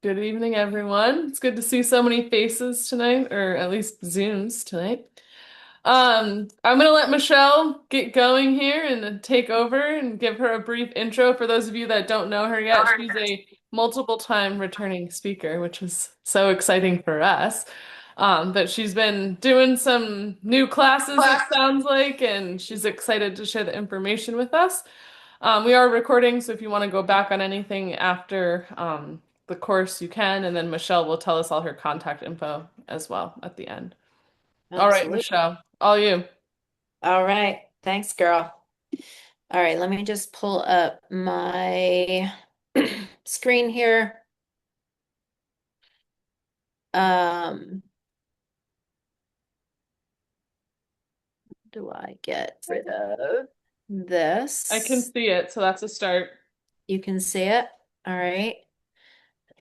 Good evening, everyone. It's good to see so many faces tonight, or at least Zooms tonight. I'm gonna let Michelle get going here and take over and give her a brief intro for those of you that don't know her yet. She's a multiple time returning speaker, which is so exciting for us. But she's been doing some new classes, it sounds like, and she's excited to share the information with us. We are recording, so if you want to go back on anything after the course, you can, and then Michelle will tell us all her contact info as well at the end. All right, Absolutely. Michelle, all you. All right. Thanks, girl. All right, let me just pull up my screen here. Um, do I get rid of I can this? see it, so that's a start. You can see it. All right.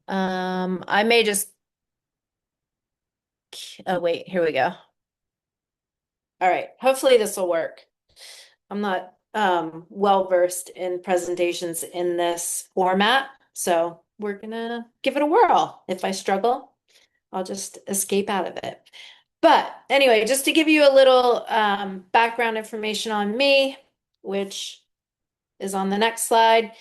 I may just, oh wait, here we go. All right. Hopefully this will work. I'm not well versed in presentations in this format, so we're gonna give it a whirl. If I struggle, I'll just escape out of it. But anyway, just to give you a little background information on me, which is on the next slide.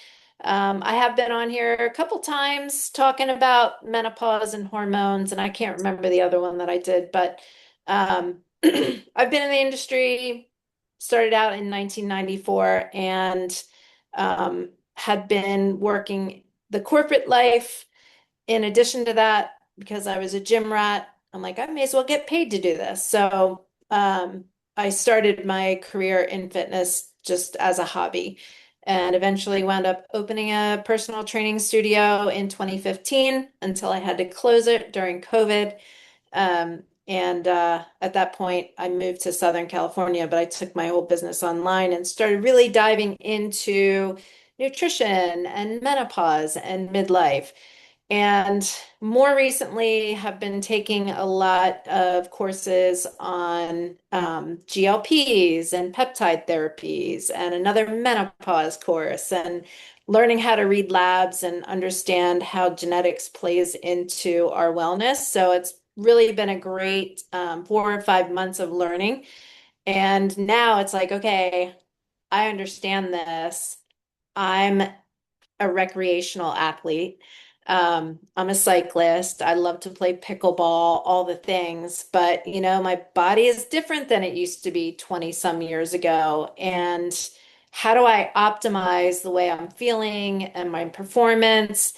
I have been on here a couple times talking about menopause and hormones, and I can't remember the other one that I did, but I've been in the industry, started out in 1994, and had been working the corporate life. In addition to that, because I was a gym rat, I'm like, I may as well get paid to do this. So I started my career in fitness just as a hobby and eventually wound up opening a personal training studio in 2015 until I had to close it during COVID. And at that point, I moved to Southern California, but I took my whole business online and started really diving into nutrition and menopause and midlife. And more recently, have been taking a lot of courses on GLPs and peptide therapies, and another menopause course, and learning how to read labs and understand how genetics plays into our wellness. So it's really been a great 4 or 5 months of learning. And now it's like, okay, I understand this. I'm a recreational athlete. I'm a cyclist. I love to play pickleball, all the things. But, my body is different than it used to be 20 some years ago. And how do I optimize the way I'm feeling and my performance,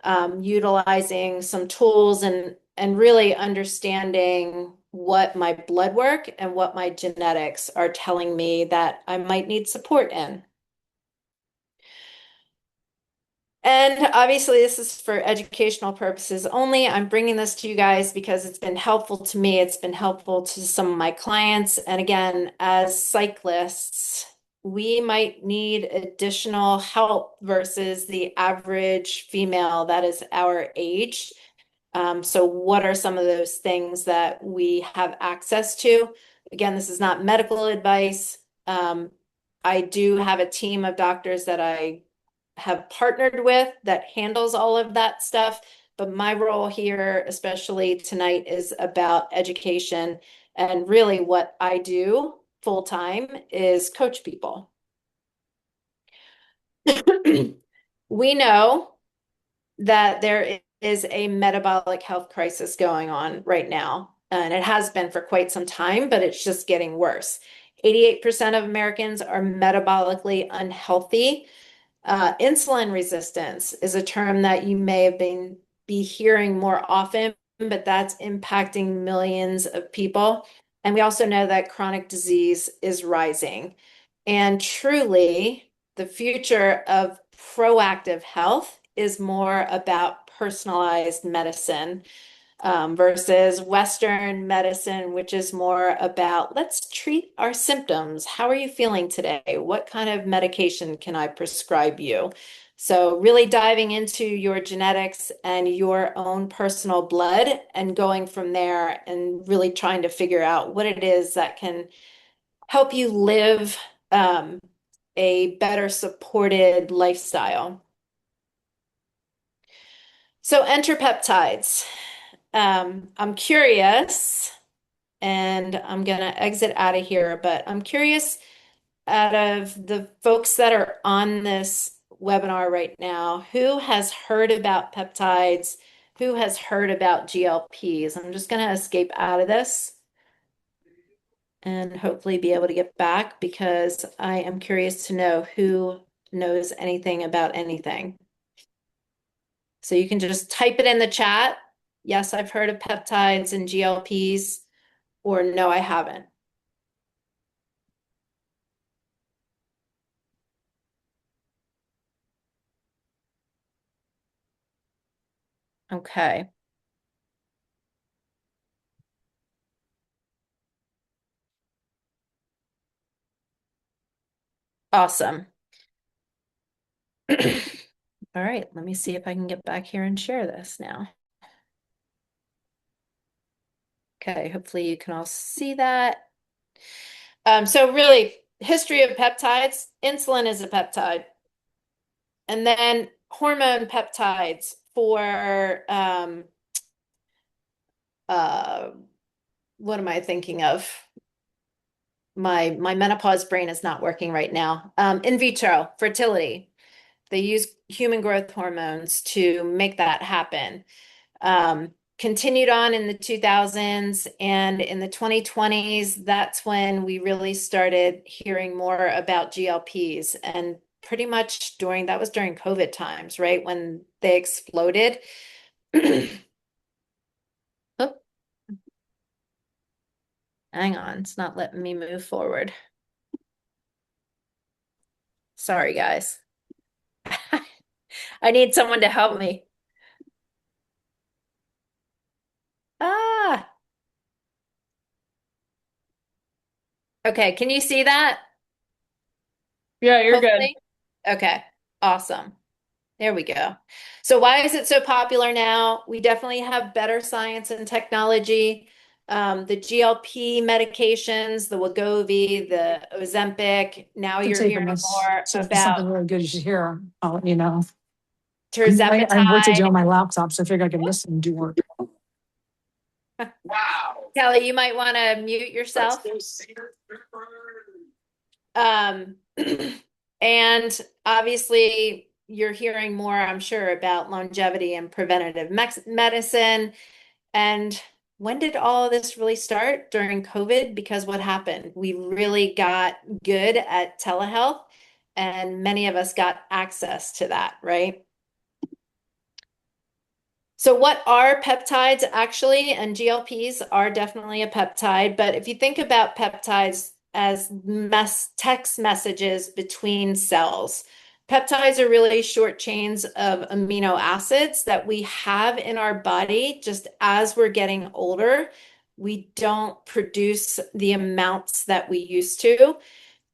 utilizing some tools and really understanding what my blood work and what my genetics are telling me that I might need support in. And obviously, this is for educational purposes only. I'm bringing this to you guys because it's been helpful to me. It's been helpful to some of my clients. And again, as cyclists, we might need additional help versus the average female that is our age. So, what are some of those things that we have access to? Again, this is not medical advice. Um, I do have a team of doctors that I have partnered with that handles all of that stuff. But my role here, especially tonight, is about education. And really, what I do full time is coach people. We know that there is a metabolic health crisis going on right now, and it has been for quite some time, but it's just getting worse. 88% of Americans are metabolically unhealthy. Insulin resistance is a term that you may have been be hearing more often, but that's impacting millions of people. And we also know that chronic disease is rising. And truly, the future of proactive health is more about personalized medicine versus Western medicine, which is more about let's treat our symptoms. How are you feeling today? What kind of medication can I prescribe you? So, really diving into your genetics and your own personal blood and going from there and really trying to figure out what it is that can help you live a better supported lifestyle. So enter peptides. I'm curious, and I'm gonna exit out of here, but I'm curious out of the folks that are on this webinar right now, who has heard about peptides? Who has heard about GLPs? I'm just gonna escape out of this and hopefully be able to get back because I am curious to know who knows anything about anything. So you can just type it in the chat. Yes, I've heard of peptides and GLPs, or no, I haven't. Okay, awesome. All right, let me see if I can get back here and share this now. Okay, hopefully you can all see that. So really, history of peptides, insulin is a peptide. And then hormone peptides for uh what am I thinking of? My menopause brain is not working right now. In vitro fertility. They use human growth hormones to make that happen. Continued on in the 2000s and in the 2020s, that's when we really started hearing more about GLPs. And pretty much that was during COVID times, right? When they exploded. Oh, hang on, it's not letting me move forward. Sorry, guys. I need someone to help me. Ah, okay. Can you see that? Yeah, you're good. Hopefully. Okay, awesome. There we go. So why is it so popular now? We definitely have better science and technology. The GLP medications, the Wegovy, the Ozempic. Now To you're take them. hearing more So if there's about something really good you should hear, I'll let you know. I have work to do tirzepatide. on my laptop, so I figure I can listen and do work. Kelly, you might want to mute yourself. Um, and obviously, you're hearing more, I'm sure, about longevity and preventative medicine. And when did all of this really start? During COVID? Because what happened? We really got good at telehealth, and many of us got access to that, right? So what are peptides actually? And GLPs are definitely a peptide, but if you think about peptides as text messages between cells, peptides are really short chains of amino acids that we have in our body just as we're getting older. We don't produce the amounts that we used to.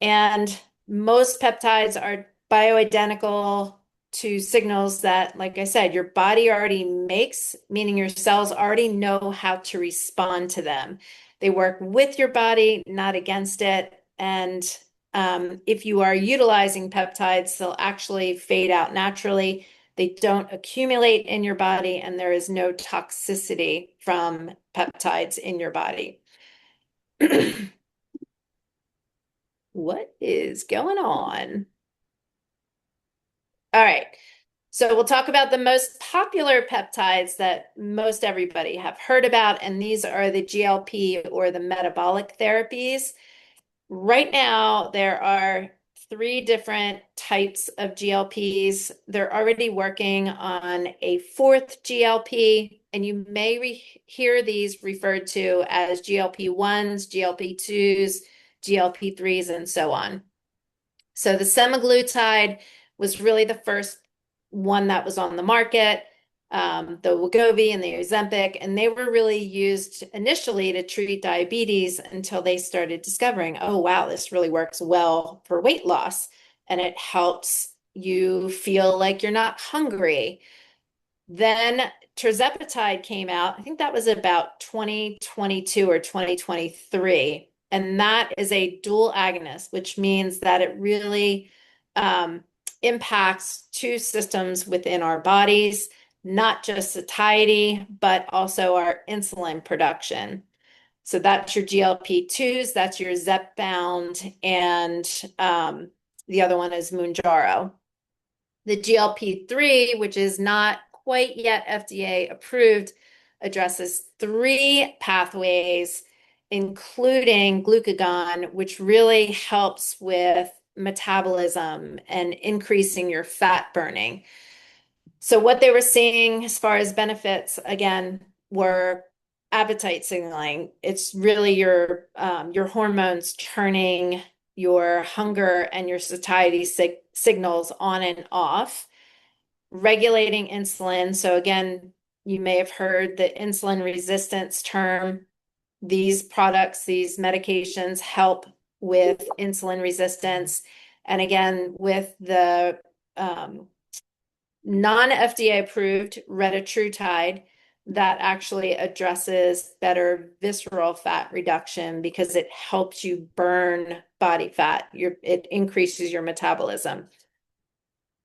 And most peptides are bioidentical to signals that, like I said, your body already makes, meaning your cells already know how to respond to them. They work with your body, not against it. And if you are utilizing peptides, they'll actually fade out naturally. They don't accumulate in your body, and there is no toxicity from peptides in your body. What is going on? All right. So we'll talk about the most popular peptides that most everybody have heard about, and these are the GLP or the metabolic therapies. Right now, there are three different types of GLPs. They're already working on a fourth GLP, and you may hear these referred to as GLP-1s, GLP-2s, GLP-3s, and so on. So the semaglutide was really the first one that was on the market, the Wegovy and the Ozempic, and they were really used initially to treat diabetes until they started discovering, oh, wow, this really works well for weight loss, and it helps you feel like you're not hungry. Then tirzepatide came out. I think that was about 2022 or 2023. And that is a dual agonist, which means that it really impacts two systems within our bodies. not just satiety, but also our insulin production. So that's your GLP-2s, that's your Zepbound, and the other one is Mounjaro. The GLP-3, which is not quite yet FDA approved, addresses three pathways, including glucagon, which really helps with metabolism and increasing your fat burning. So what they were seeing as far as benefits, again, were appetite signaling. It's really your hormones turning your hunger and your satiety signals on and off, regulating insulin. So again, you may have heard the insulin resistance term. These products, these medications help with insulin resistance. And again, with the non-FDA approved retatrutide, that actually addresses better visceral fat reduction because it helps you burn body fat. It increases your metabolism.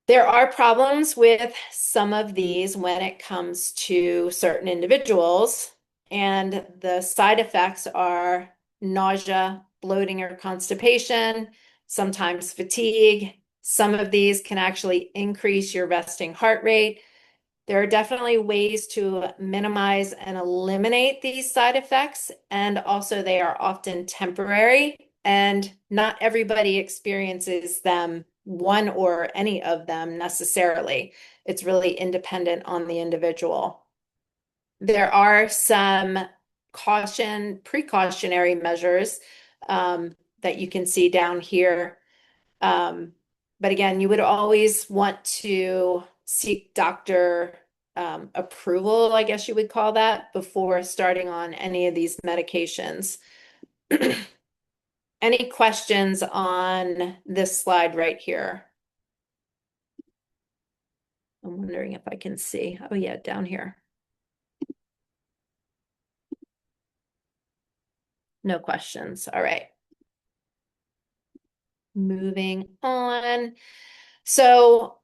There are problems with some of these when it comes to certain individuals, and the side effects are nausea, bloating or constipation, sometimes fatigue. Some of these can actually increase your resting heart rate. There are definitely ways to minimize and eliminate these side effects, and also they are often temporary, and not everybody experiences them, one or any of them necessarily. It's really independent on the individual. There are some precautionary measures that you can see down here. But again, you would always want to seek doctor approval, I guess you would call that, before starting on any of these medications. Any questions on this slide right here? I'm wondering if I can see. Oh yeah, down here. No questions. All right. Moving on. So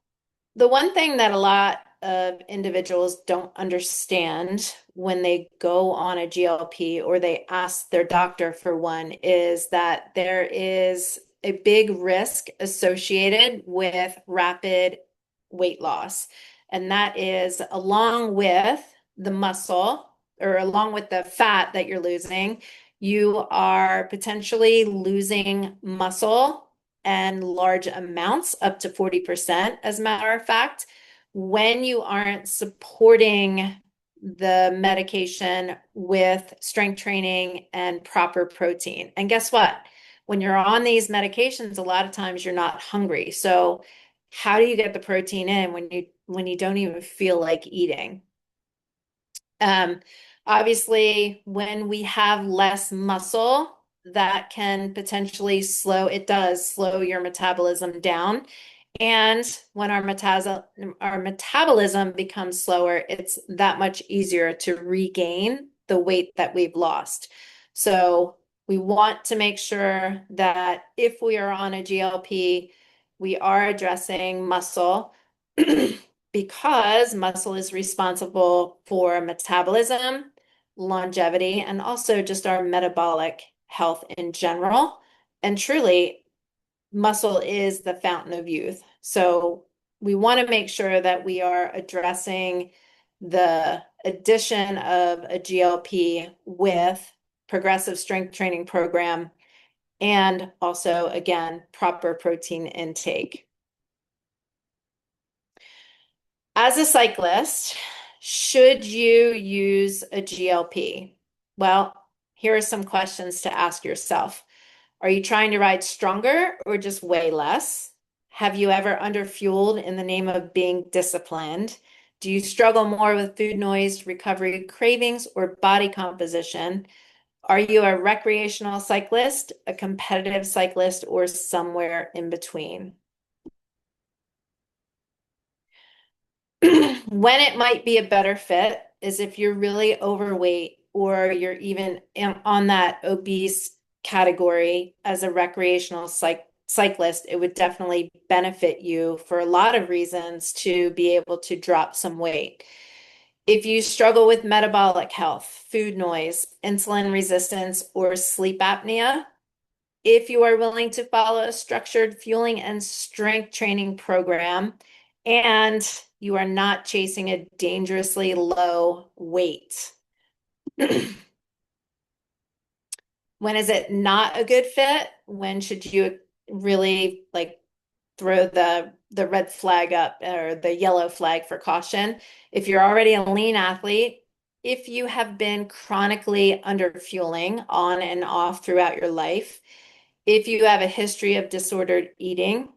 the one thing that a lot of individuals don't understand when they go on a GLP or they ask their doctor for one is that there is a big risk associated with rapid weight loss. And that is along with the muscle or along with the fat that you're losing, you are potentially losing muscle and large amounts, up to 40%, as a matter of fact, when you aren't supporting the medication with strength training and proper protein. And guess what? When you're on these medications, a lot of times you're not hungry. So how do you get the protein in when you don't even feel like eating? Obviously, when we have less muscle, that can potentially slow your metabolism down. And when our metabolism becomes slower, it's that much easier to regain the weight that we've lost. So we want to make sure that if we are on a GLP, we are addressing muscle because muscle is responsible for metabolism, longevity, and also just our metabolic health in general. And truly, muscle is the fountain of youth. So we want to make sure that we are addressing the addition of a GLP with progressive strength training program and also, again, proper protein intake. As a cyclist, should you use a GLP? Well, here are some questions to ask yourself. Are you trying to ride stronger or just weigh less? Have you ever underfueled in the name of being disciplined? Do you struggle more with food noise, recovery cravings, or body composition? Are you a recreational cyclist, a competitive cyclist, or somewhere in between? When it might be a better fit is if you're really overweight or you're even on that obese category as a recreational cyclist, it would definitely benefit you for a lot of reasons to be able to drop some weight. If you struggle with metabolic health, food noise, insulin resistance, or sleep apnea, if you are willing to follow a structured fueling and strength training program, and you are not chasing a dangerously low weight. When is it not a good fit? When should you really like throw the red flag up or the yellow flag for caution? If you're already a lean athlete, if you have been chronically under fueling on and off throughout your life, if you have a history of disordered eating,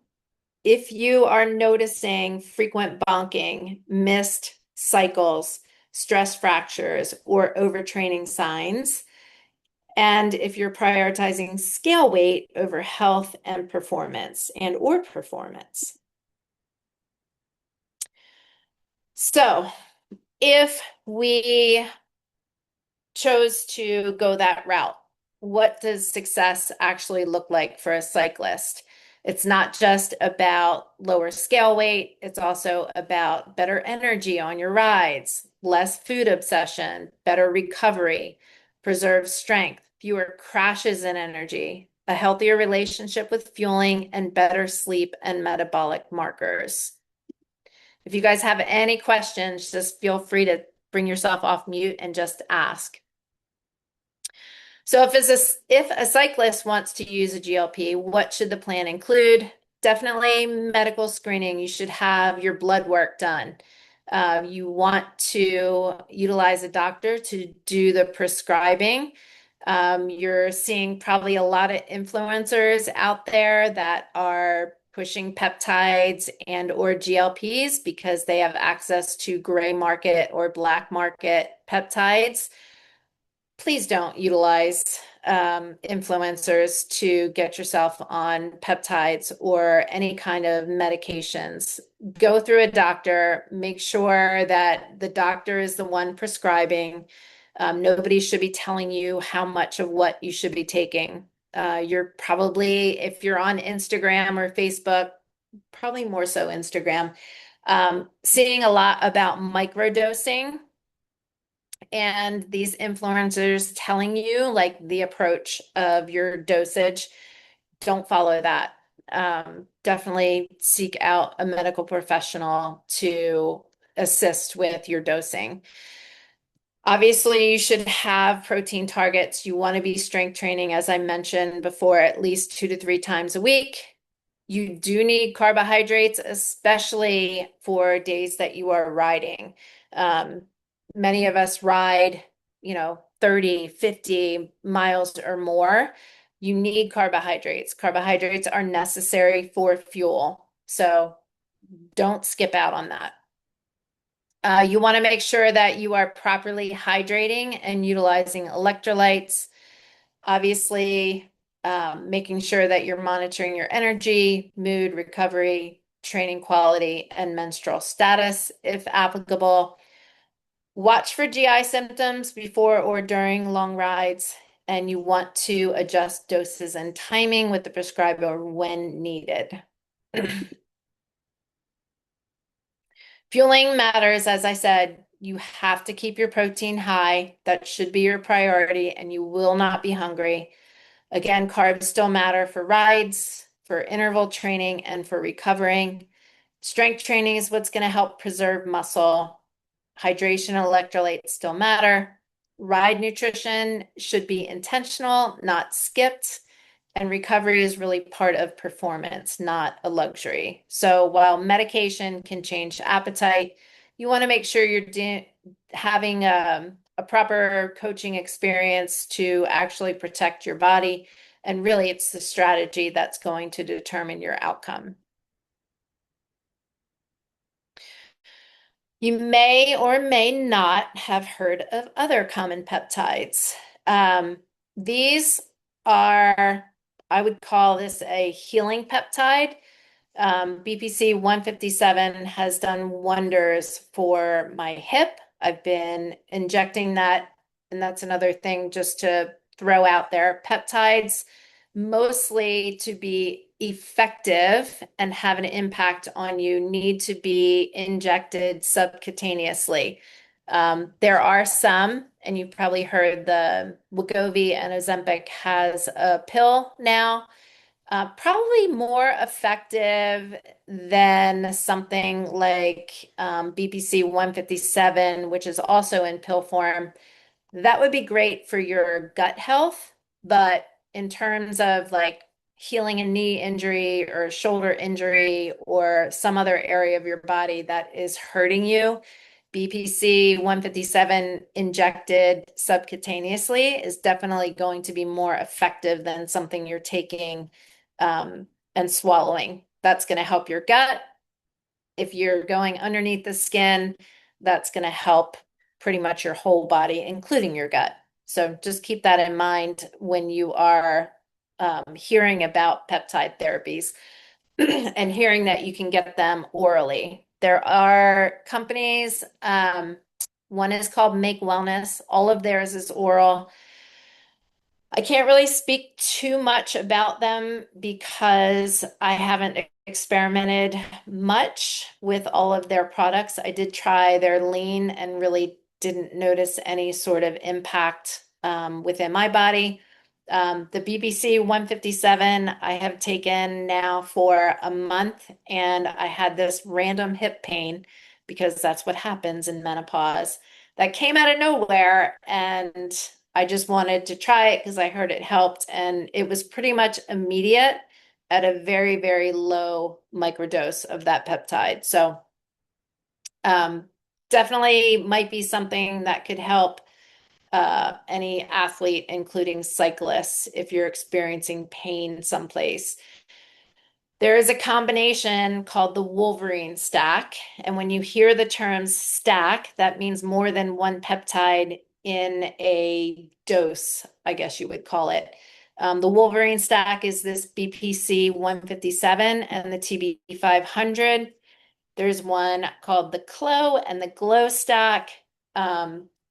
if you are noticing frequent bonking, missed cycles, stress fractures, or overtraining signs, and if you're prioritizing scale weight over health and performance or performance. So if we chose to go that route, what does success actually look like for a cyclist? It's not just about lower scale weight, it's also about better energy on your rides, less food obsession, better recovery, preserved strength, fewer crashes in energy, a healthier relationship with fueling, and better sleep and metabolic markers. If you guys have any questions, just feel free to bring yourself off mute and just ask. So if a cyclist wants to use a GLP, what should the plan include? Definitely medical screening. You should have your blood work done. You want to utilize a doctor to do the prescribing. You're seeing probably a lot of influencers out there that are pushing peptides and or GLPs because they have access to gray market or black market peptides. Please don't utilize influencers to get yourself on peptides or any kind of medications. Go through a doctor, make sure that the doctor is the one prescribing. Nobody should be telling you how much of what you should be taking. You're probably, if you're on Instagram or Facebook, probably more so Instagram, seeing a lot about microdosing and these influencers telling you like the approach of your dosage. Don't follow that. Definitely seek out a medical professional to assist with your dosing. Obviously, you should have protein targets. You want to be strength training, as I mentioned before, at least 2 to 3 times a week. You do need carbohydrates, especially for days that you are riding. Many of us ride, 30, 50 miles or more. You need carbohydrates. Carbohydrates are necessary for fuel. So don't skip out on that. You want to make sure that you are properly hydrating and utilizing electrolytes. Obviously, making sure that you're monitoring your energy, mood, recovery, training quality, and menstrual status if applicable. Watch for GI symptoms before or during long rides, and you want to adjust doses and timing with the prescriber when needed. Fueling matters, as I said, you have to keep your protein high. That should be your priority, and you will not be hungry. Again, carbs still matter for rides, for interval training, and for recovering. Strength training is what's going to help preserve muscle. Hydration and electrolytes still matter. Ride nutrition should be intentional, not skipped. And recovery is really part of performance, not a luxury. So while medication can change appetite, you want to make sure you're having a proper coaching experience to actually protect your body. And really, it's the strategy that's going to determine your outcome. You may or may not have heard of other common peptides. These are, I would call this a healing peptide. BPC 157 has done wonders for my hip. I've been injecting that, and that's another thing just to throw out there. Peptides mostly to be effective and have an impact on you need to be injected subcutaneously. There are some, and you've probably heard the Wegovy and Ozempic has a pill now, probably more effective than something like BPC 157, which is also in pill form. That would be great for your gut health, but in terms of like healing a knee injury or a shoulder injury or some other area of your body that is hurting you, BPC 157 injected subcutaneously is definitely going to be more effective than something you're taking and swallowing. That's going to help your gut. If you're going underneath the skin, that's going to help pretty much your whole body, including your gut. So just keep that in mind when you are hearing about peptide therapies and hearing that you can get them orally. There are companies, one is called Make Wellness. All of theirs is oral. I can't really speak too much about them because I haven't experimented much with all of their products. I did try their lean and really didn't notice any sort of impact within my body. The BBC 157 I have taken now for a month, and I had this random hip pain because that's what happens in menopause that came out of nowhere. And I just wanted to try it because I heard it helped, and it was pretty much immediate at a very, very low microdose of that peptide. So um, definitely might be something that could help any athlete, including cyclists, if you're experiencing pain someplace. There is a combination called the Wolverine stack. And when you hear the term stack, that means more than one peptide in a dose, I guess you would call it. The Wolverine stack is this BPC 157 and the TB 500. There's one called the Clo and the Glow stack.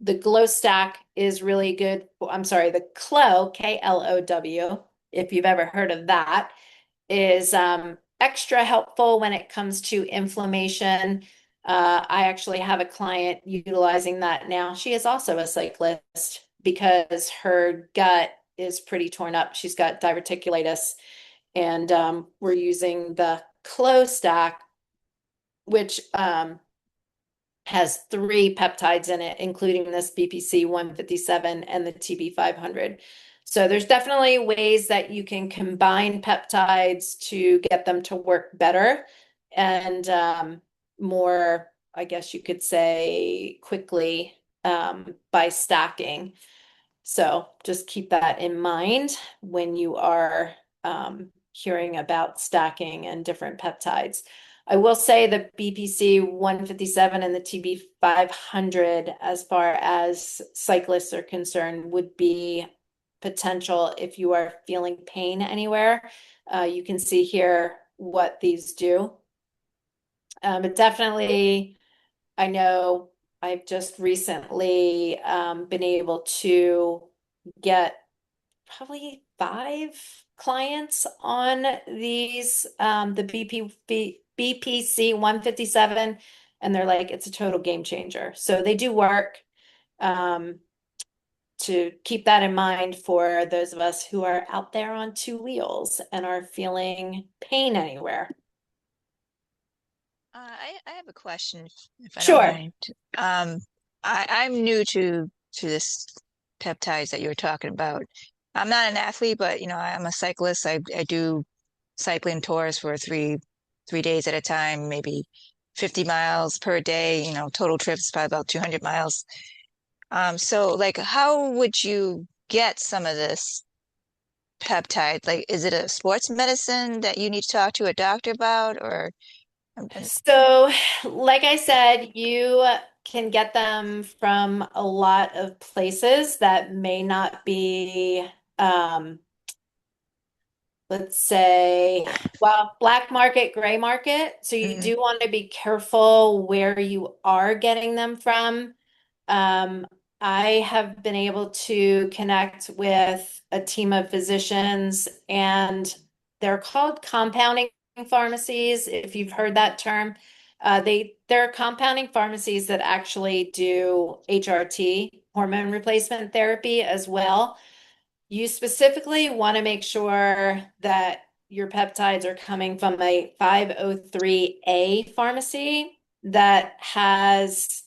The Glow stack is really good. I'm sorry, the Clo, Klow, if you've ever heard of that, is extra helpful when it comes to inflammation. I actually have a client utilizing that now. She is also a cyclist because her gut is pretty torn up. She's got diverticulitis, and we're using the Clo stack, which has three peptides in it, including this BPC 157 and the TB 500. So there's definitely ways that you can combine peptides to get them to work better and more, I guess you could say, quickly by stacking. So just keep that in mind when you are hearing about stacking and different peptides. I will say the BPC 157 and the TB 500, as far as cyclists are concerned, would be potential if you are feeling pain anywhere. You can see here what these do. But definitely, I know I've just recently been able to get probably 5 clients on these, the BPC 157, and they're like, it's a total game changer. So they do work. To keep that in mind for those of us who are out there on 2 wheels and are feeling pain anywhere. I have a question, if I don't Sure. mind. I'm new to this peptides that you were talking about. I'm not an athlete, but I'm a cyclist. I do cycling tours for three days at a time, maybe 50 miles per day. Total trips probably about 200 miles. So like, how would you get some of this peptide? Like, is it a sports medicine that you need to talk to a doctor about, or? So, like I said, you can get them from a lot of places that may not be, let's say, well, black market, gray market. So you Mhm. do want to be careful where you are getting them from. Um, I have been able to connect with a team of physicians and they're called compounding pharmacies, if you've heard that term. They're compounding pharmacies that actually do HRT, hormone replacement therapy, as well. You specifically want to make sure that your peptides are coming from a 503A pharmacy that has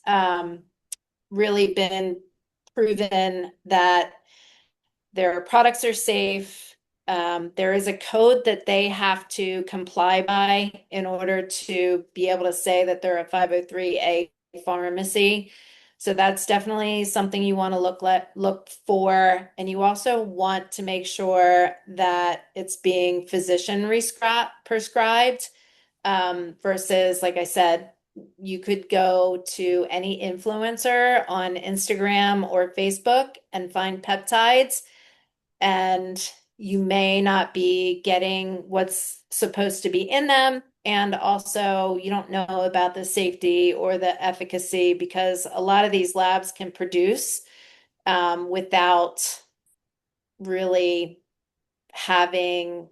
really been proven that their products are safe. There is a code that they have to comply by in order to be able to say that they're a 503A pharmacy. So that's definitely something you want to look for. And you also want to make sure that it's being physician prescribed, versus, like I said, you could go to any influencer on Instagram or Facebook and find peptides, and you may not be getting what's supposed to be in them. And also, you don't know about the safety or the efficacy, because a lot of these labs can produce without really having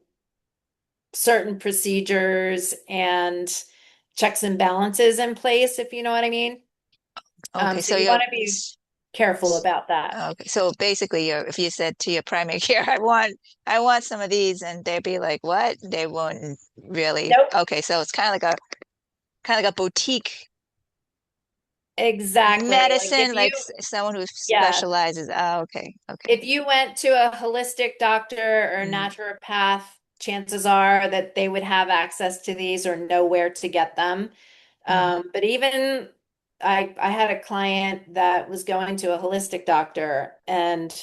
certain procedures and checks and balances in place, if you know what I mean. Okay, So so you you're want to be careful about that. okay. So basically, if you said to your primary care, I want some of these, and they'd be like, "What?" They won't really. Nope, Okay, so it's kind of like a boutique exactly. Like if medicine, you, like someone who yeah, specializes. Oh, okay, okay. if you went to a holistic doctor or Mm, naturopath, chances are that they would have access to these or know where to get them. mm, But even I had a client that was going to a holistic doctor, and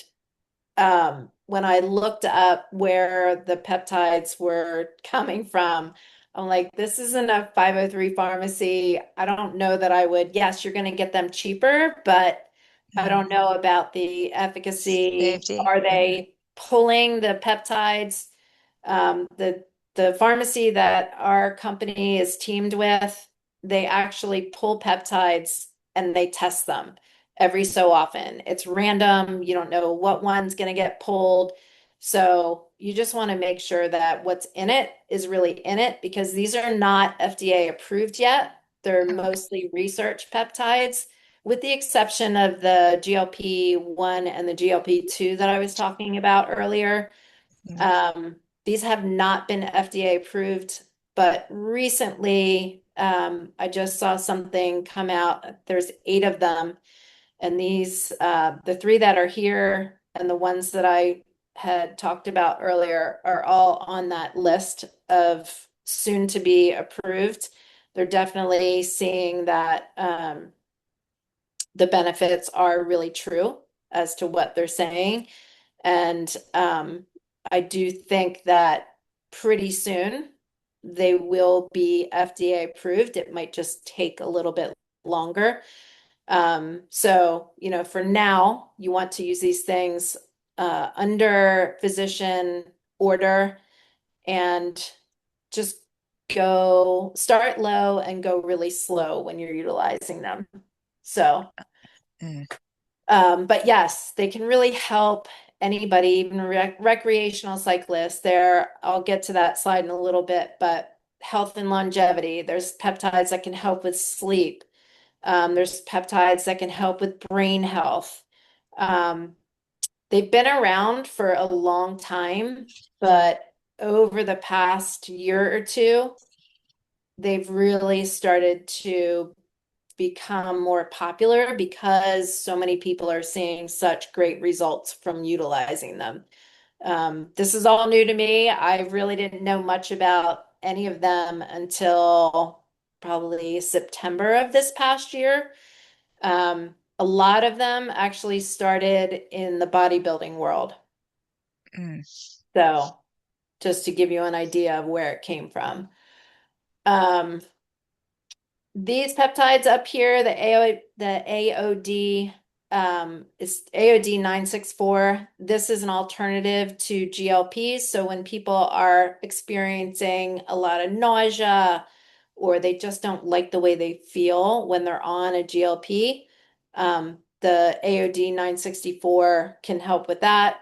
when I looked up where the peptides were coming from, I'm like, this isn't a 503 pharmacy. I don't know that I would. Yes, you're going to get them cheaper, but I mm. don't know about the efficacy. Safety. Are Mm, they pulling the peptides? The pharmacy that our company is teamed with, they actually pull peptides and they test them every so often. It's random. You don't know what one's going to get pulled. So you just want to make sure that what's in it is really in it, because these are not FDA approved yet. They're okay. mostly research peptides, with the exception of the GLP-1 and the GLP-2 that I was talking about earlier. Mm, Um, these have not been FDA approved, but recently I just saw something come out. There's 8 of them, and these, the 3 that are here and the ones that I had talked about earlier, are all on that list of soon to be approved. They're definitely seeing that the benefits are really true as to what they're saying. And I do think that pretty soon they will be FDA approved. It might just take a little bit longer. So, for now, you want to use these things under physician order, and just go start low and go really slow when you're utilizing them. So, mm, but yes, they can really help anybody, even recreational cyclists. There, I'll get to that slide in a little bit, but health and longevity, there's peptides that can help with sleep. There's peptides that can help with brain health. Um, they've been around for a long time, but over the past year or two, they've really started to become more popular because so many people are seeing such great results from utilizing them. This is all new to me. I really didn't know much about any of them until probably September of this past year. A lot of them actually started in the bodybuilding world. mm. So just to give you an idea of where it came from. Um, These peptides up here, the AOD, is AOD 964. This is an alternative to GLPs. So when people are experiencing a lot of nausea, or they just don't like the way they feel when they're on a GLP, the AOD 964 can help with that.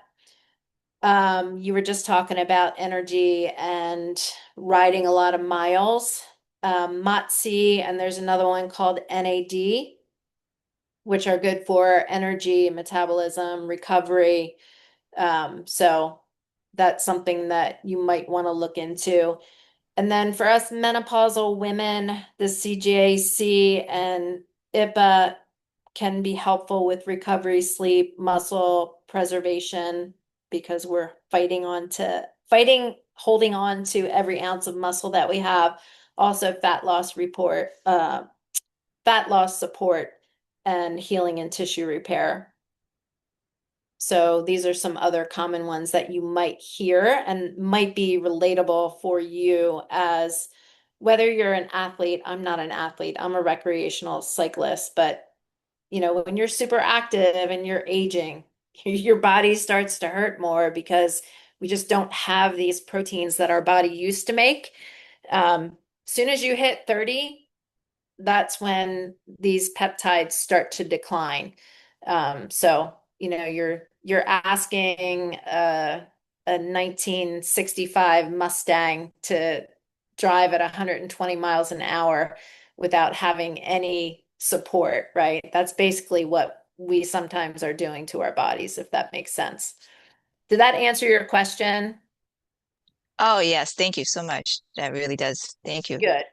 You were just talking about energy and riding a lot of miles. MOTS, and there's another one called NAD, which are good for energy, metabolism, recovery. So that's something that you might want to look into. And then for us menopausal women, the CGAC and IPA can be helpful with recovery, sleep, muscle preservation, because we're holding on to every ounce of muscle that we have. Also, fat loss support, and healing and tissue repair. So these are some other common ones that you might hear and might be relatable for you, as whether you're an athlete. I'm not an athlete. I'm a recreational cyclist, but when you're super active and you're aging, your body starts to hurt more because we just don't have these proteins that our body used to make. Soon as you hit 30, that's when these peptides start to decline. So, you're asking a 1965 Mustang to drive at 120 miles an hour without having any support, right? That's basically what we sometimes are doing to our bodies, if that makes sense. Did that answer your question? Oh, yes. Thank you so much. That really does. Thank you. Good.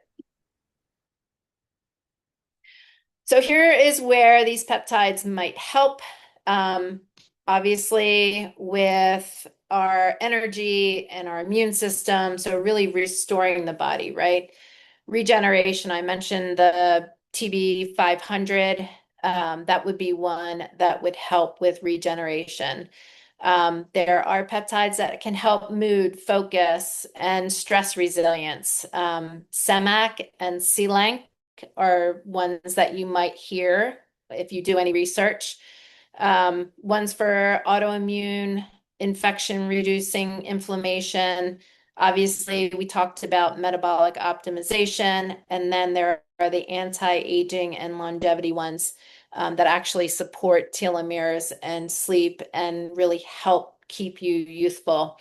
So here is where these peptides might help. Um, Obviously, with our energy and our immune system, so really restoring the body, right? Regeneration, I mentioned the TB 500. That would be one that would help with regeneration. There are peptides that can help mood, focus, and stress resilience. SEMAC and CLANC are ones that you might hear if you do any research. Ones for autoimmune, infection reducing, inflammation. Obviously, we talked about metabolic optimization, and then there are the anti-aging and longevity ones that actually support telomeres and sleep and really help keep you youthful.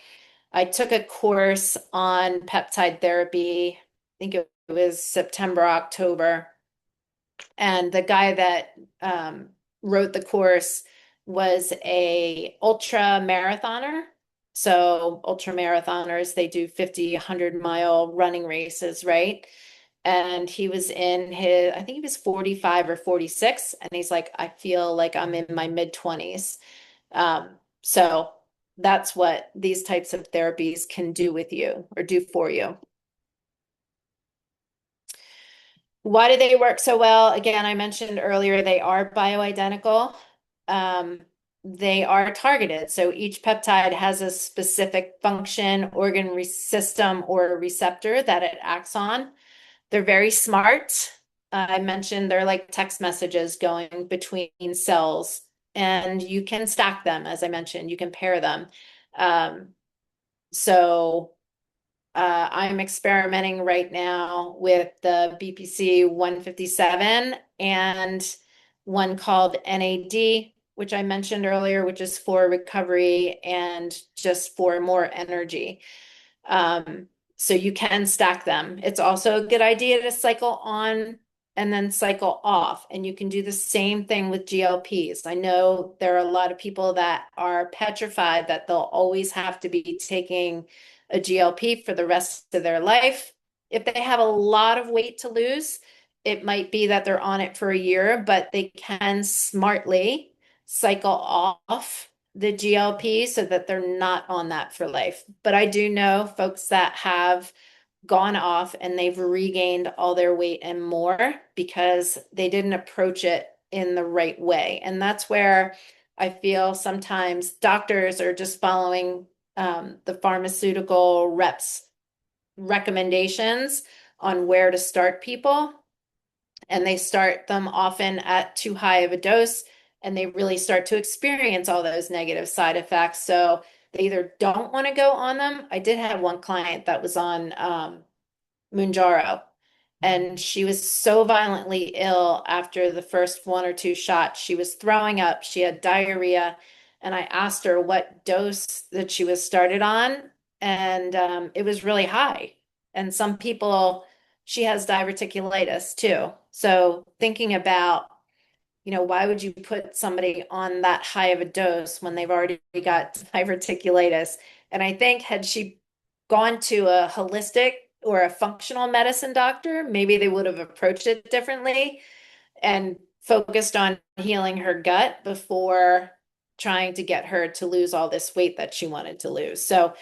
I took a course on peptide therapy. I think it was September, October. And the guy that wrote the course was a ultra marathoner. So ultra marathoners, they do 50, 100-mile running races, right? And he was I think he was 45 or 46. And he's like, I feel like I'm in my mid 20s. So that's what these types of therapies can do with you or do for you. Why do they work so well? Again, I mentioned earlier, they are bioidentical. Um, they are targeted. So each peptide has a specific function, organ system, or receptor that it acts on. They're very smart. I mentioned they're like text messages going between cells, and you can stack them, as I mentioned, you can pair them. Um, so I'm experimenting right now with the BPC 157 and one called NAD, which I mentioned earlier, which is for recovery and just for more energy. So you can stack them. It's also a good idea to cycle on and then cycle off. And you can do the same thing with GLPs. I know there are a lot of people that are petrified that they'll always have to be taking a GLP for the rest of their life. If they have a lot of weight to lose, it might be that they're on it for a year, but they can smartly cycle off the GLP so that they're not on that for life. But I do know folks that have gone off and they've regained all their weight and more because they didn't approach it in the right way. And that's where I feel sometimes doctors are just following the pharmaceutical reps' recommendations on where to start people. And they start them often at too high of a dose, and they really start to experience all those negative side effects. So they either don't want to go on them. I did have one client that was on Mounjaro, and she was so violently ill after the first one or two shots. She was throwing up, she had diarrhea, and I asked her what dose that she was started on, and it was really high. And some people, she has diverticulitis too. So thinking about, why would you put somebody on that high of a dose when they've already got diverticulitis? And I think had she gone to a holistic or a functional medicine doctor, maybe they would have approached it differently and focused on healing her gut before trying to get her to lose all this weight that she wanted to lose. So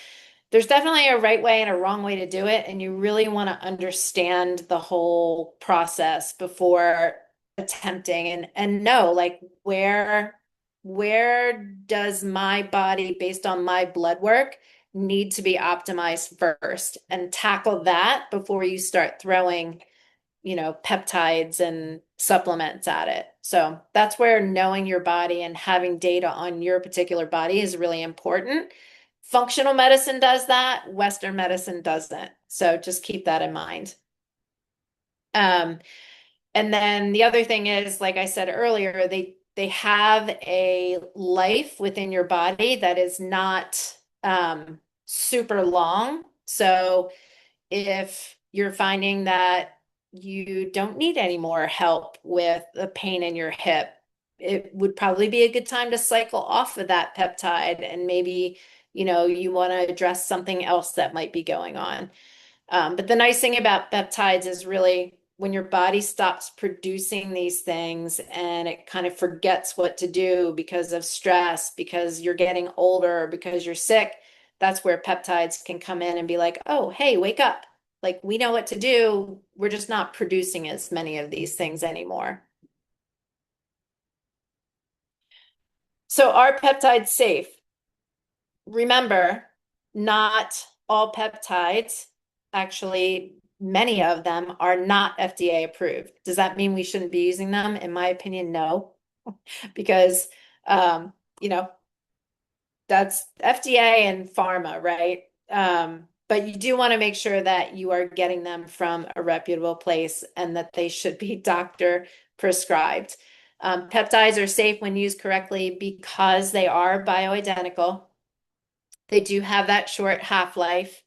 there's definitely a right way and a wrong way to do it, and you really want to understand the whole process before attempting and know like where does my body based on my blood work need to be optimized first, and tackle that before you start throwing peptides and supplements at it. So that's where knowing your body and having data on your particular body is really important. Functional medicine does that, Western medicine doesn't. So just keep that in mind. Um, and then the other thing is, like I said earlier, they have a life within your body that is not super long. So if you're finding that you don't need any more help with the pain in your hip, it would probably be a good time to cycle off of that peptide and maybe, you want to address something else that might be going on. But the nice thing about peptides is really when your body stops producing these things and it kind of forgets what to do because of stress, because you're getting older, because you're sick, that's where peptides can come in and be like, oh, hey, wake up. Like we know what to do. We're just not producing as many of these things anymore. So are peptides safe? Remember, not all peptides, actually, many of them are not FDA approved. Does that mean we shouldn't be using them? In my opinion, no, because um, you know, that's FDA and pharma, right? But you do want to make sure that you are getting them from a reputable place and that they should be doctor prescribed. Peptides are safe when used correctly because they are bioidentical. They do have that short half-life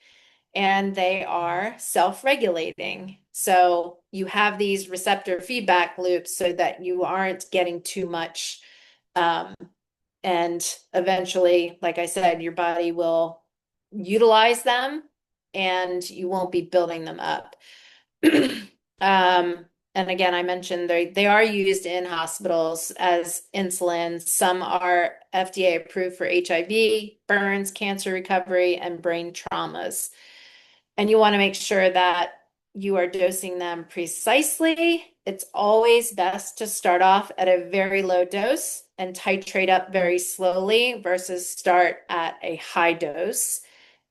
and they are self-regulating. So you have these receptor feedback loops so that you aren't getting too much. And eventually, like I said, your body will utilize them and you won't be building them up. And again, I mentioned they are used in hospitals as insulin. Some are FDA approved for HIV, burns, cancer recovery, and brain traumas. And you want to make sure that you are dosing them precisely. It's always best to start off at a very low dose and titrate up very slowly versus start at a high dose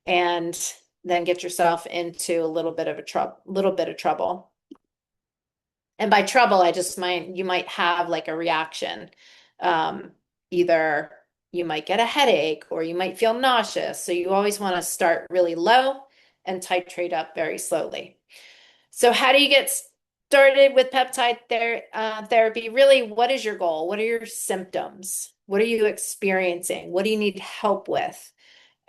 and then get yourself into a little bit of trouble. And by trouble, I just you might have like a reaction. Either you might get a headache or you might feel nauseous. So you always want to start really low and titrate up very slowly. So how do you get started with peptide therapy? Really, what is your goal? What are your symptoms? What are you experiencing? What do you need help with?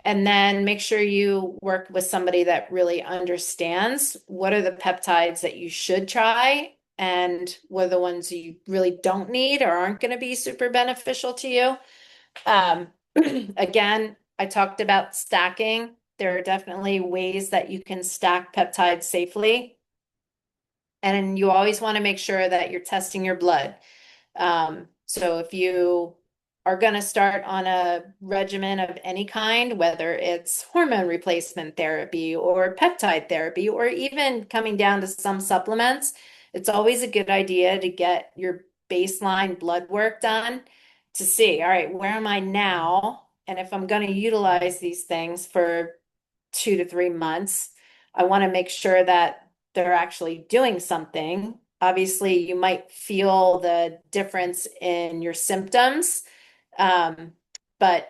And then make sure you work with somebody that really understands what are the peptides that you should try and what are the ones you really don't need or aren't going to be super beneficial to you. Um, again, I talked about stacking. There are definitely ways that you can stack peptides safely. And you always want to make sure that you're testing your blood. So if you are going to start on a regimen of any kind, whether it's hormone replacement therapy or peptide therapy, or even coming down to some supplements, it's always a good idea to get your baseline blood work done to see, all right, where am I now? And if I'm going to utilize these things for 2 to 3 months, I want to make sure that they're actually doing something. Obviously, you might feel the difference in your symptoms. But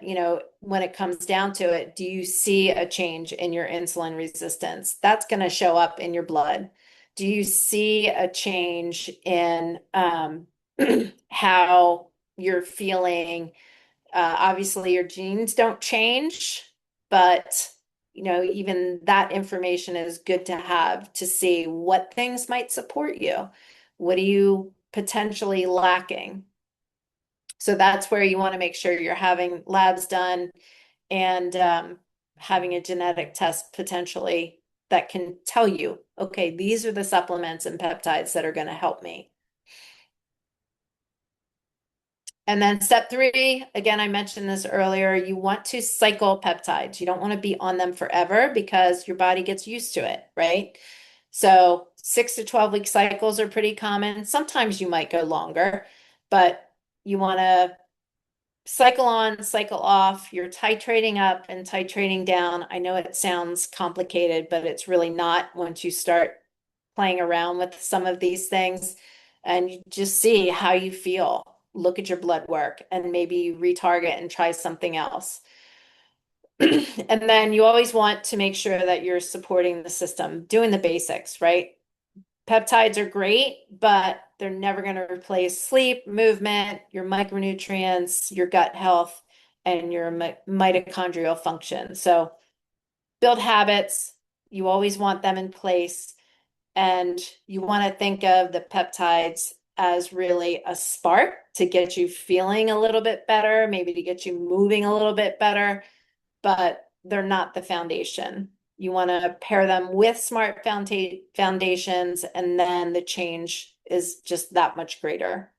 when it comes down to it, do you see a change in your insulin resistance? That's going to show up in your blood. Do you see a change in how you're feeling Obviously, your genes don't change, but even that information is good to have to see what things might support you. What are you potentially lacking? So that's where you want to make sure you're having labs done and having a genetic test potentially that can tell you, okay, these are the supplements and peptides that are going to help me. And then step three, again, I mentioned this earlier, you want to cycle peptides. You don't want to be on them forever because your body gets used to it, right? So 6 to 12 week cycles are pretty common. Sometimes you might go longer, but you want to cycle on, cycle off. You're titrating up and titrating down. I know it sounds complicated, but it's really not once you start playing around with some of these things and you just see how you feel. Look at your blood work and maybe retarget and try something else. And then you always want to make sure that you're supporting the system, doing the basics, right? Peptides are great, but they're never going to replace sleep, movement, your micronutrients, your gut health, and your mitochondrial function. So build habits. You always want them in place. And you want to think of the peptides as really a spark to get you feeling a little bit better, maybe to get you moving a little bit better, but they're not the foundation. You want to pair them with smart foundations, and then the change is just that much greater.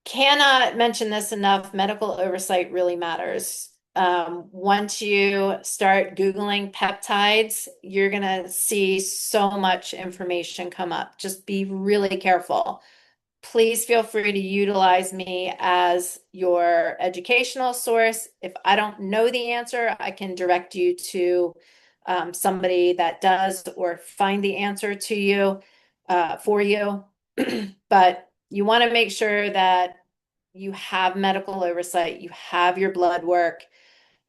Cannot mention this enough. Medical oversight really matters. Once you start Googling peptides, you're going to see so much information come up. Just be really careful. Please feel free to utilize me as your educational source. If I don't know the answer, I can direct you to somebody that does or find the answer to you for you. But you want to make sure that you have medical oversight, you have your blood work,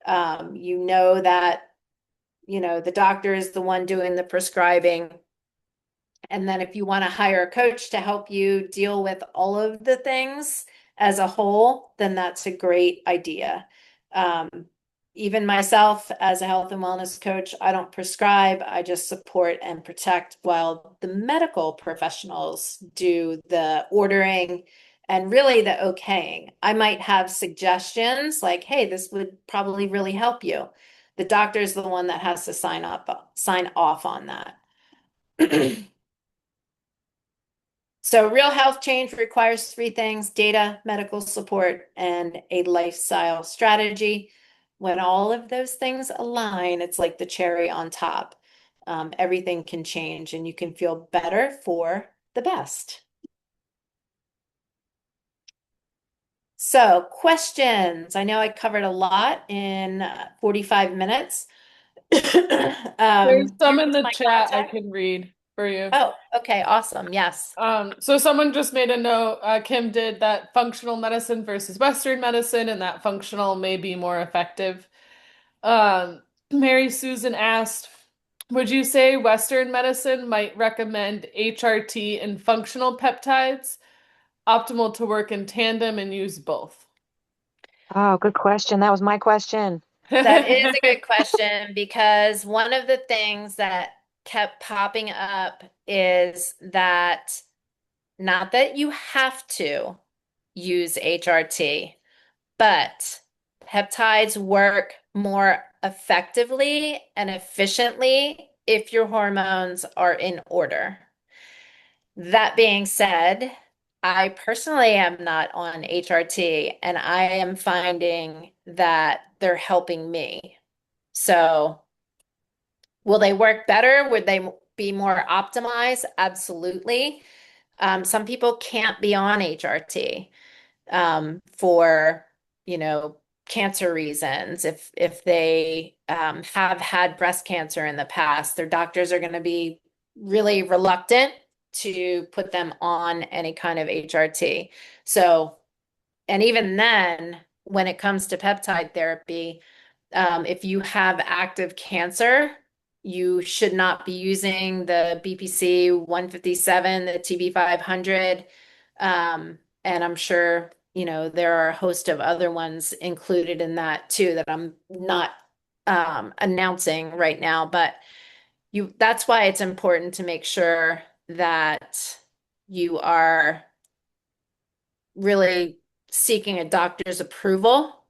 you know that the doctor is the one doing the prescribing. And then if you want to hire a coach to help you deal with all of the things as a whole, then that's a great idea. Um, Even myself as a health and wellness coach, I don't prescribe, I just support and protect while the medical professionals do the ordering and really the okaying. I might have suggestions like, hey, this would probably really help you. The doctor is the one that has to sign off on that. So real health change requires three things: data, medical support, and a lifestyle strategy. When all of those things align, it's like the cherry on top. Everything can change and you can feel better for the best. So questions. I know I covered a lot in 45 minutes. There's some in Here's the my chat I contact. can read for you. Oh, okay, awesome. Yes. So someone just made a note, Kim did that functional medicine versus Western medicine, and that functional may be more effective. Um, Mary Susan asked, would you say Western medicine might recommend HRT and functional peptides, optimal to work in tandem and use both? Oh, good question. That was my question. That is a good question because one of the things that kept popping up is that not that you have to use HRT, but peptides work more effectively and efficiently if your hormones are in order. That being said, I personally am not on HRT and I am finding that they're helping me. So, will they work better? Would they be more optimized? Absolutely. Some people can't be on HRT for, you know, cancer reasons. If they have had breast cancer in the past, their doctors are going to be really reluctant to put them on any kind of HRT. So, and even then, when it comes to peptide therapy, if you have active cancer, you should not be using the BPC 157, the TB 500, And I'm sure, there are a host of other ones included in that too that I'm not announcing right now, but that's why it's important to make sure that you are really seeking a doctor's approval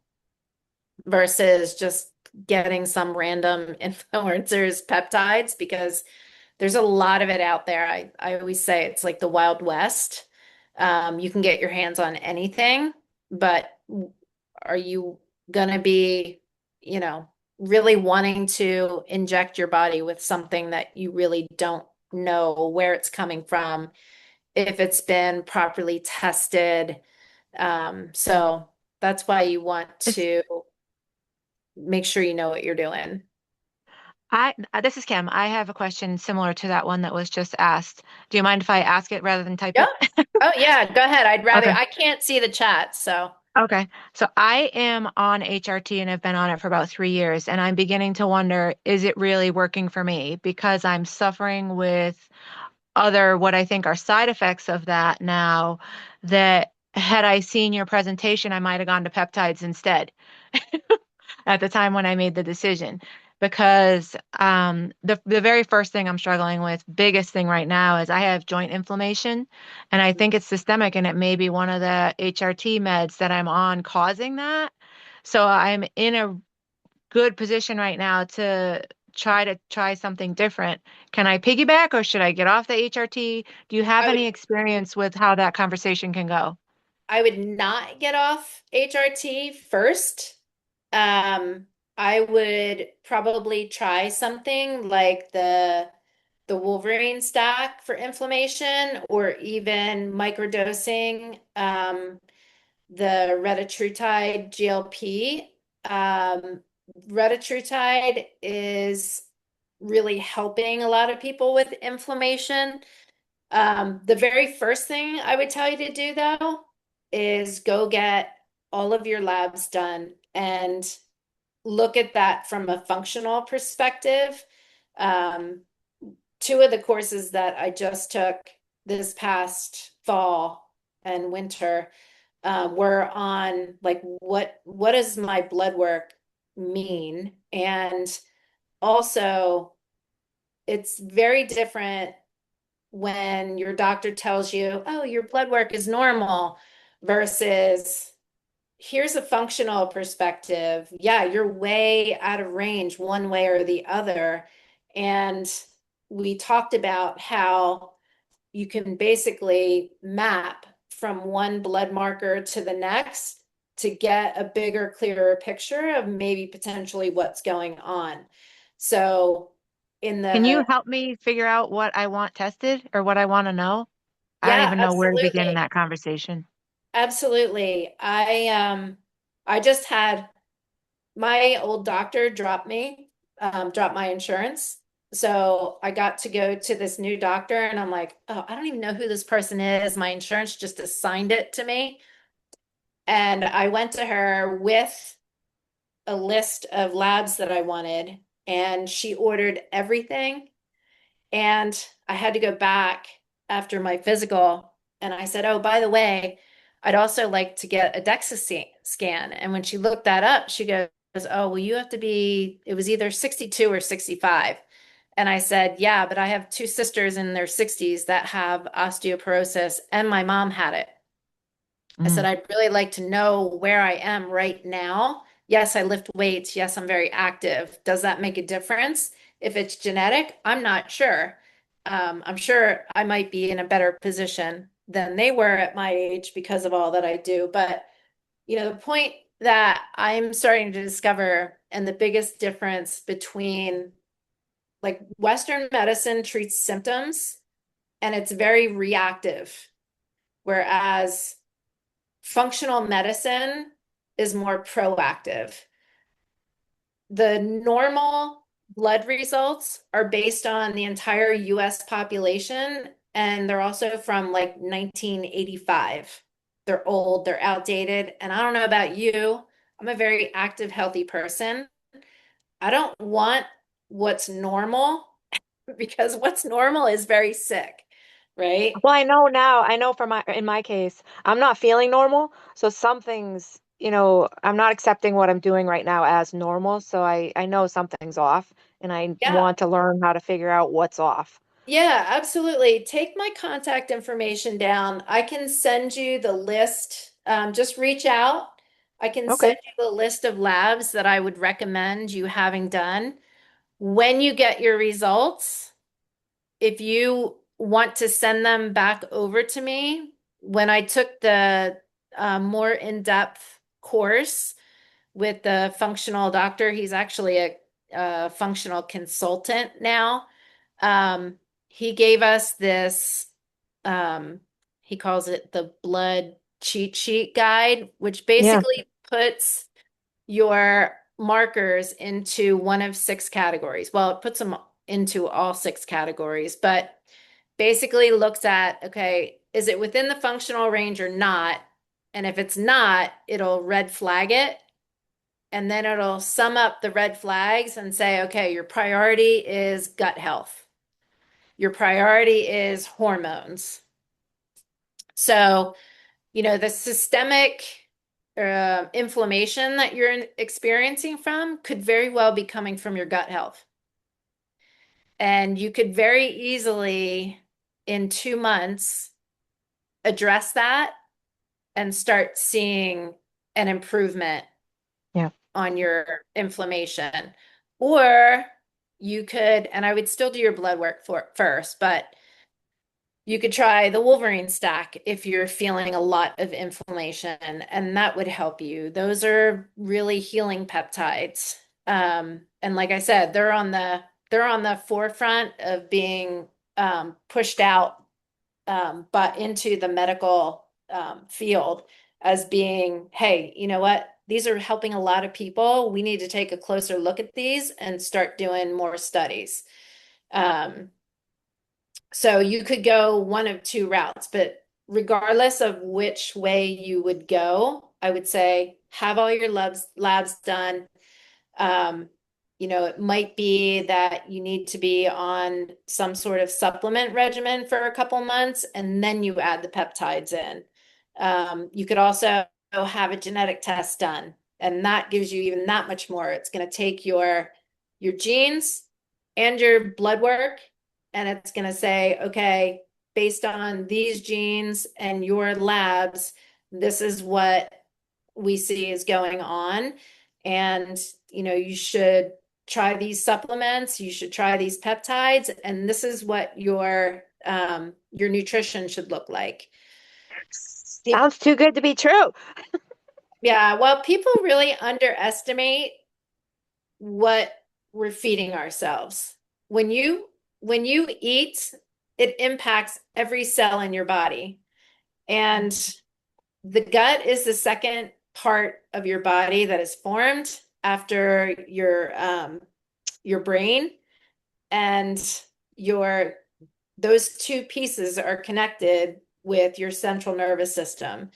versus just getting some random influencer's peptides because there's a lot of it out there. I always say it's like the Wild West. You can get your hands on anything, but are you gonna be, you know, really wanting to inject your body with something that you really don't know where it's coming from, if it's been properly tested? So that's why you want This, to make sure you know what you're doing. this is Kim. I have a question similar to that one that was just asked. Do you mind if I ask it rather than type Yep. it? Oh yeah, go ahead. Okay. I can't see the chat, so Okay. So I am on HRT and have been on it for about 3 years, and I'm beginning to wonder, is it really working for me? Because I'm suffering with other what I think are side effects of that now that had I seen your presentation, I might have gone to peptides instead at the time when I made the decision. Because the very first thing I'm struggling with, biggest thing right now, is I have joint inflammation, and I think it's systemic, and it may be one of the HRT meds that I'm on causing that. So I'm in a good position right now to try something different. Can I piggyback or should I get off the HRT? Do you have I would any experience with how that conversation can go? I would not get off HRT first. Um, I would probably try something like the Wolverine stack for inflammation or even microdosing the retatrutide GLP. Um, Retatrutide is really helping a lot of people with inflammation. The very first thing I would tell you to do though is go get all of your labs done and look at that from a functional perspective. Um, Two of the courses that I just took this past fall and winter were on like what does my blood work mean? And also it's very different when your doctor tells you, oh, your blood work is normal versus here's a functional perspective. Yeah, you're way out of range one way or the other. And we talked about how you can basically map from one blood marker to the next to get a bigger, clearer picture of maybe potentially what's going on. So in Can the, you help me figure out what I want tested or what I want to know? I don't yeah, even know where to begin in absolutely. that conversation. Absolutely. I just had my old doctor drop my insurance. So I got to go to this new doctor and I'm like, oh, I don't even know who this person is. My insurance just assigned it to me. And I went to her with a list of labs that I wanted, and she ordered everything. And I had to go back after my physical. And I said, oh, by the way, I'd also like to get a DEXA scan. And when she looked that up, she goes, oh, well, you have to be, it was either 62 or 65. And I said, yeah, but I have two sisters in their 60s that have osteoporosis, and my mom had it. I said, Mm. I'd really like to know where I am right now. Yes, I lift weights. Yes, I'm very active. Does that make a difference? If it's genetic, I'm not sure. I'm sure I might be in a better position than they were at my age because of all that I do. But, the point that I'm starting to discover and the biggest difference between like Western medicine treats symptoms and it's very reactive, whereas functional medicine is more proactive. The normal blood results are based on the entire US population, and they're also from like 1985. They're old, they're outdated, and I don't know about you. I'm a very active, healthy person. I don't want what's normal because what's normal is very sick. right? Well, I know now, I know for in my case, I'm not feeling normal. So some things, I'm not accepting what I'm doing right now as normal. So I know something's off and I Yeah. want to learn how to figure out what's off. Yeah, absolutely. Take my contact information down. I can send you the list. Just reach out. I can send Okay. you the list of labs that I would recommend you having done. When you get your results, if you want to send them back over to me, when I took the more in-depth course with the functional doctor, he's actually a functional consultant now. Um, he gave us this, um, he calls it the blood cheat sheet guide, which Yeah. basically puts your markers into one of six categories. Well, it puts them into all six categories, but basically looks at, okay, is it within the functional range or not? And if it's not, it'll red flag it. And then it'll sum up the red flags and say, okay, your priority is gut health. Your priority is hormones. So, the systemic inflammation that you're experiencing from could very well be coming from your gut health. And you could very easily, in 2 months, address that and start seeing an improvement Yeah. on your inflammation. Or you could, and I would still do your blood work first, but you could try the Wolverine stack if you're feeling a lot of inflammation, and that would help you. Those are really healing peptides. And like I said, they're on the forefront of being pushed out, but into the medical field as being, hey, you know what? These are helping a lot of people. We need to take a closer look at these and start doing more studies. Um, so you could go one of two routes, but regardless of which way you would go, I would say have all your labs done. Um, it might be that you need to be on some sort of supplement regimen for a couple months, and then you add the peptides in. You could also have a genetic test done, and that gives you even that much more. It's going to take your genes and your blood work, and it's going to say, okay, based on these genes and your labs, this is what we see is going on. And, you should try these supplements, you should try these peptides, and this is what your nutrition should look like. Sounds too good to be true. Yeah, well, people really underestimate what we're feeding ourselves. When you eat, it impacts every cell in your body. And the gut is the second part of your body that is formed after your brain, and your those two pieces are connected with your central nervous system.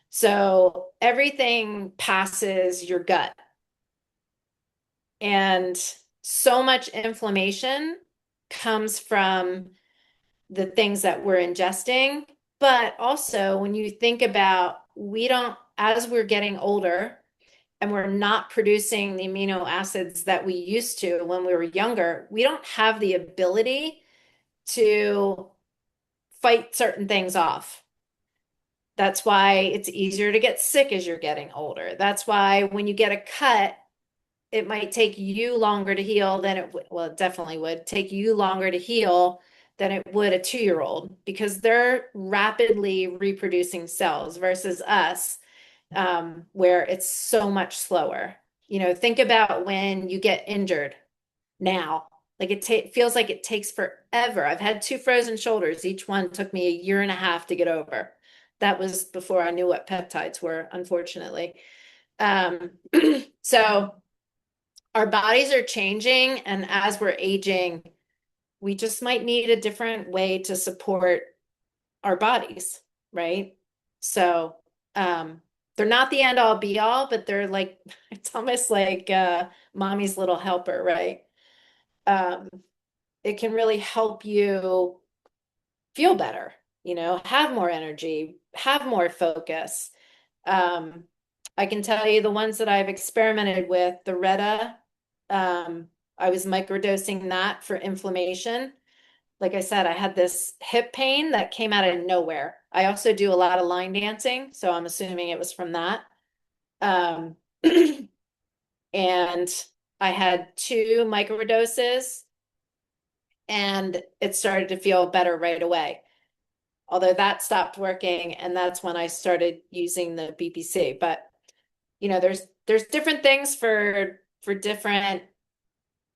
So everything passes your gut, and so much inflammation comes from the things that we're ingesting. But also, when you think about, we don't, as we're getting older and we're not producing the amino acids that we used to when we were younger, we don't have the ability to fight certain things off. That's why it's easier to get sick as you're getting older. That's why when you get a cut, it might take you longer to heal than it would, well, it definitely would take you longer to heal than it would a 2-year-old, because they're rapidly reproducing cells versus us, where it's so much slower. Think about when you get injured now. Like it feels like it takes forever. I've had 2 frozen shoulders. Each one took me a year and a half to get over. That was before I knew what peptides were, unfortunately. Um, so our bodies are changing, and as we're aging, we just might need a different way to support our bodies, right? So, they're not the end all be all, but they're like, it's almost like mommy's little helper, right? Um, it can really help you feel better, have more energy, have more focus. Um, I can tell you the ones that I've experimented with, the Retta, I was microdosing that for inflammation. Like I said, I had this hip pain that came out of nowhere. I also do a lot of line dancing, so I'm assuming it was from that. Um, and I had two microdoses and it started to feel better right away. Although that stopped working, and that's when I started using the BPC. But there's different things for different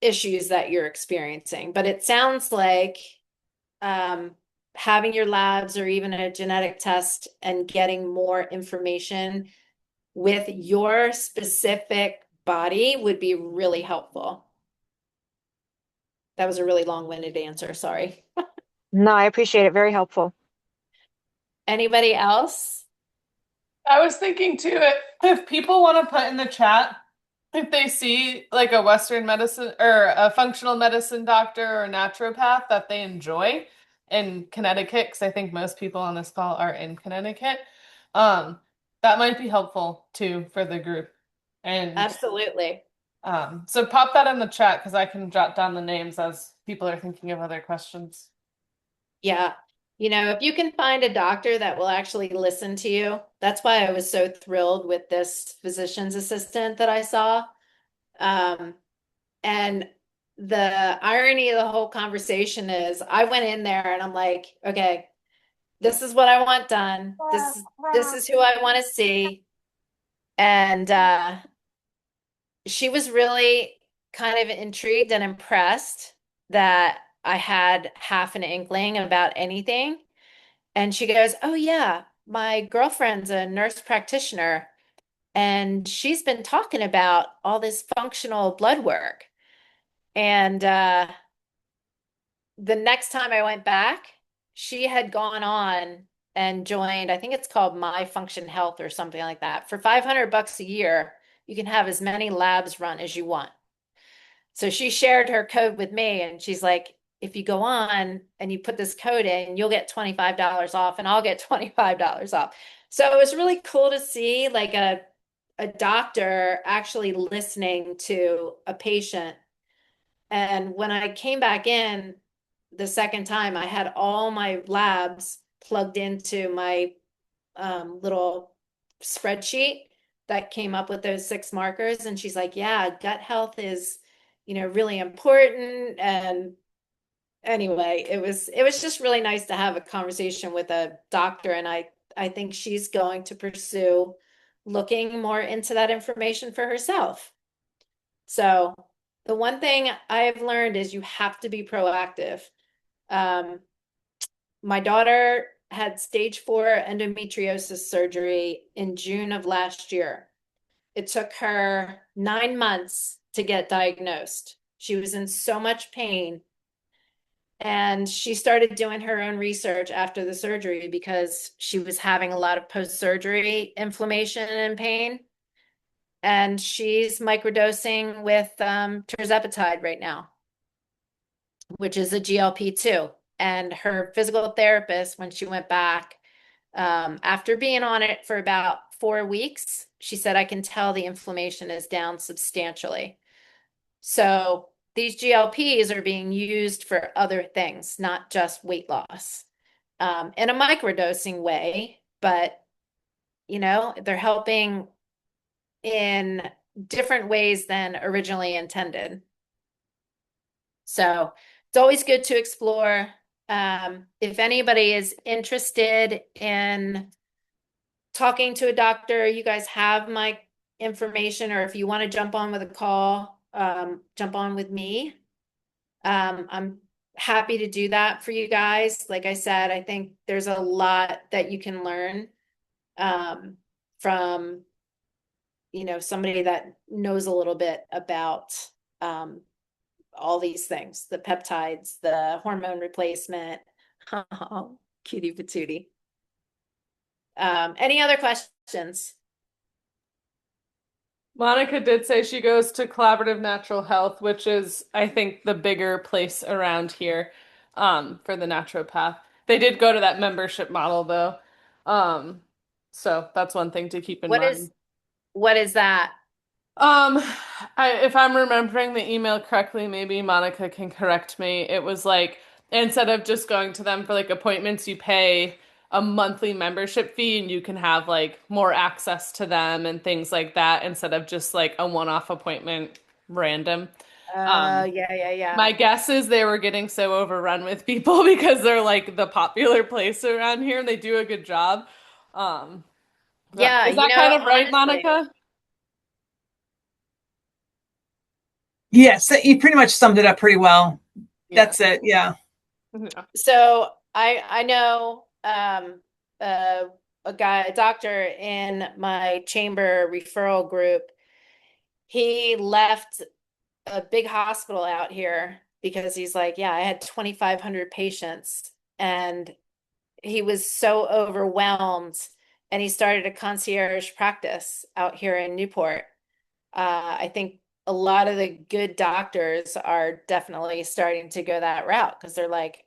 issues that you're experiencing. But it sounds like um, having your labs or even a genetic test and getting more information with your specific body would be really helpful. That was a really long-winded answer, sorry. No, I appreciate it. Very helpful. Anybody else? I was thinking too, if people want to put in the chat if they see like a Western medicine or a functional medicine doctor or a naturopath that they enjoy in Connecticut, because I think most people on this call are in Connecticut, um, that might be helpful too for the group. And Absolutely. so pop that in the chat because I can jot down the names as people are thinking of other questions. Yeah. If you can find a doctor that will actually listen to you, that's why I was so thrilled with this physician's assistant that I saw. Um, and the irony of the whole conversation is I went in there and I'm like, okay, this is what I want done. This is who I want to see. And she was really kind of intrigued and impressed that I had half an inkling about anything. And she goes, "Oh, yeah, my girlfriend's a nurse practitioner, and she's been talking about all this functional blood work." And the next time I went back, she had gone on and joined, I think it's called My Function Health or something like that. For $500 a year, you can have as many labs run as you want. So she shared her code with me and she's like, if you go on and you put this code in, you'll get $25 off and I'll get $25 off. So it was really cool to see like a doctor actually listening to a patient. And when I came back in the second time, I had all my labs plugged into my little spreadsheet that came up with those 6 markers. And she's like, yeah, gut health is, really important. And anyway, it was just really nice to have a conversation with a doctor. And I think she's going to pursue looking more into that information for herself. So the one thing I've learned is you have to be proactive. Um, my daughter had stage 4 endometriosis surgery in June of last year. It took her 9 months to get diagnosed. She was in so much pain. And she started doing her own research after the surgery because she was having a lot of post-surgery inflammation and pain. And she's microdosing with tirzepatide right now, which is a GLP-2. And her physical therapist, when she went back, after being on it for about 4 weeks, she said, I can tell the inflammation is down substantially. So these GLPs are being used for other things, not just weight loss, in a microdosing way, but they're helping in different ways than originally intended. So it's always good to explore. If anybody is interested in talking to a doctor, you guys have my information, or if you want to jump on with a call, jump on with me. I'm happy to do that for you guys. Like I said, I think there's a lot that you can learn from, somebody that knows a little bit about all these things, the peptides, the hormone replacement. Cutie patootie. Any other questions? Monica did say she goes to Collaborative Natural Health, which is, I think, the bigger place around here for the naturopath. They did go to that membership model though. So that's one thing to keep in What mind. is that? Um, if I'm remembering the email correctly, maybe Monica can correct me. It was like instead of just going to them for like appointments, you pay a monthly membership fee and you can have like more access to them and things like that instead of just like a one-off appointment random. Um, Yeah. my guess is they were getting so overrun with people because they're like the popular place around here and they do a good job. Um, Yeah, is that kind of right, honestly. Monica? Yes, you pretty much summed it up pretty well. Yeah. That's it. Yeah. Yeah. So I know a doctor in my chamber referral group. He left a big hospital out here because he's like, yeah, I had 2,500 patients and he was so overwhelmed and he started a concierge practice out here in Newport. I think a lot of the good doctors are definitely starting to go that route because they're like,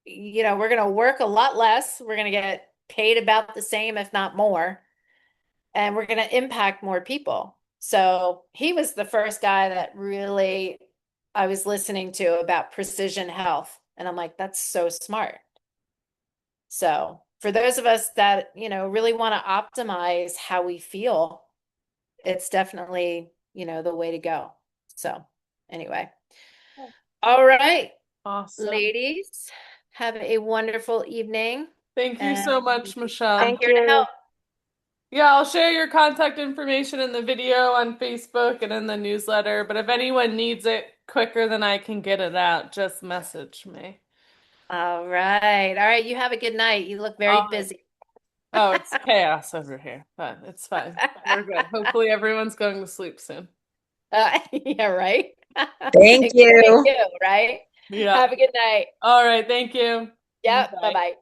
we're going to work a lot less. We're going to get paid about the same, if not more, and we're going to impact more people. So he was the first guy that really I was listening to about precision health. And I'm like, that's so smart. So for those of us that, really want to optimize how we feel, it's definitely, the way to go. So anyway, all right, Awesome. ladies, have a wonderful evening. Thank you And so much, I'm Michelle. here to help. Yeah, I'll share your contact information in the video on Facebook and in the newsletter, but if anyone needs it quicker than I can get it out, just message me. All right. All right. You have a good night. You look very All right. busy. Oh, it's chaos over here, but it's fine. We're good. Hopefully everyone's going to sleep soon. Yeah, right. Thank Including you. you, right? Yeah. Have a good night. All right, thank you. Yep. Bye. Bye-bye.